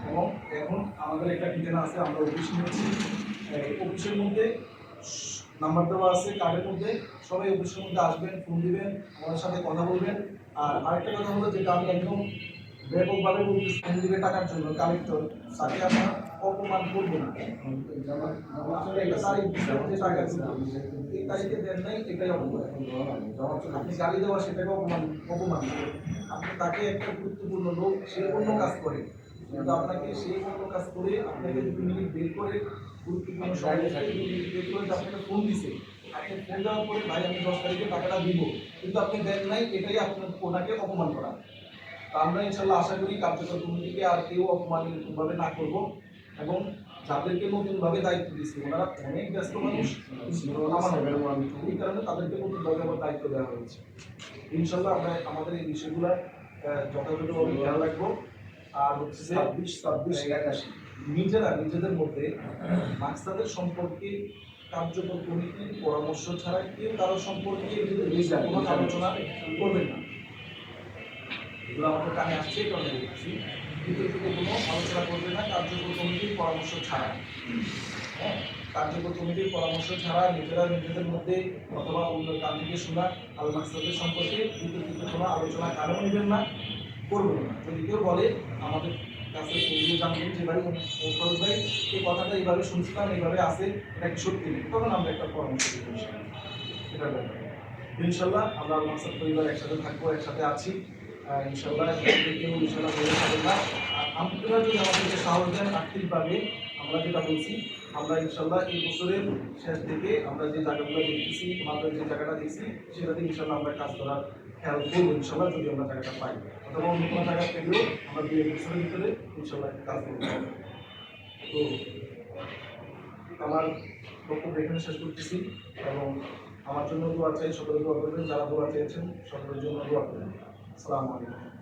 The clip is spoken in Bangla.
এবং এখন আমাদের একটা ঠিকানা আছে, আমরা অফিস নিয়েছি। অফিসের মধ্যে নাম্বার দেওয়া আছে কার্ডের মধ্যে, সবাই অফিসের মধ্যে আসবেন, ফোন দিবেন, আমাদের সাথে কথা বলবেন। আর আরেকটা কথা হলো, যেটা আমি একদম ব্যাপকভাবে বলতেছি, ফোন দিবে টাকার জন্য কালেক্টর, তাকে আমরা অপমান করবো না। একটা তারিখ যে টাকা এই তারিখে দেন নাই, এটাই অপমান। আপনি গালি দেওয়া সেটাকে অপমান আপনি তাকে একটা গুরুত্বপূর্ণ লোক, সে অন্য কাজ করে, কিন্তু আপনাকে সেই অন্য কাজ করে আপনাকে 2 মিনিট বের করে গুরুত্বপূর্ণ সময় বের করে আপনাকে ফোন দিছে। আপনি ফোন দেওয়ার পরে, ভাই আমি 10 তারিখে টাকাটা দিব, কিন্তু আপনি দেন নাই, এটাই আপনার ওনাকে অপমান করা। তা আমরা ইনশাল্লাহ আশা করি কার্যকর কমিটিকে আর কেউ অপমানভাবে না করব, এবং যাদেরকে নতুনভাবে দায়িত্ব দিচ্ছে ওনারা অনেক ব্যস্ত মানুষ, এই কারণে তাদেরকে নতুনভাবে আবার দায়িত্ব দেওয়া হয়েছে। ইনশাল্লাহ আমরা আমাদের এই বিষয়গুলো যথাযথভাবে খেয়াল রাখবো। আর হচ্ছে 26, 27, 81 নিজেদের মধ্যে মাকসাদের সম্পর্কে কার্যকর কমিটির পরামর্শ ছাড়া কেউ কারো সম্পর্কে কোনো আলোচনা করবেন না। এগুলো আমাদের কানে আসছে, এই কারণে বলছি, বিতর্কিত কোনো আলোচনা করবে না কার্যকর কমিটির পরামর্শ ছাড়া। হ্যাঁ, কার্যকর কমিটির পরামর্শ ছাড়া নিজেদের মধ্যে অথবা অন্য কান থেকে শোনা আল মাকসাদের সম্পর্কে বিতর্কিত কোনো আলোচনা কারণ নেবেন না, করবেন না। যদি কেউ বলে আমাদের কাছে জানবেন যে ভাই ফরজ ভাই এই কথাটা এইভাবে শুনছিলাম, এইভাবে আছে, এটা কি সত্যি নেই, তখন আমরা একটা পরামর্শ দিব। এটা ব্যাপার ইনশাল্লাহ আমরা আল মাকসাদ পরিবার একসাথে থাকবো, একসাথে আছি। ইনশাল্লাহ কেউ ইনশাল্লাহ বলে থাকবেন না। আর আপনারা যদি আমাদেরকে সাহস দেন আর্থিকভাবে, আমরা যেটা বলছি, আমরা ইনশাল্লাহ এই বছরের শেষ থেকে আমরা যে জায়গাগুলো দেখতেছি, আমাদের যে জায়গাটা দেখছি, সেটাতে ইনশাল্লাহ আমরা কাজ করার খেয়াল করবো ইনশাল্লাহ, যদি আমরা জায়গাটা পাই, অথবা অন্য কোনো জায়গা পেলেও আমরা 2 বছরের ভিতরে ইনশাল্লাহ কাজ করতে হবে। তো আমার বক্তব্য এখানে শেষ করতেছি, এবং আমার জন্য দোয়া চাই, সকলে দোয়া করবেন, যারা দোয়া চেয়েছেন সকলের জন্য দোয়া করবেন। আসসালামু আলাইকুম।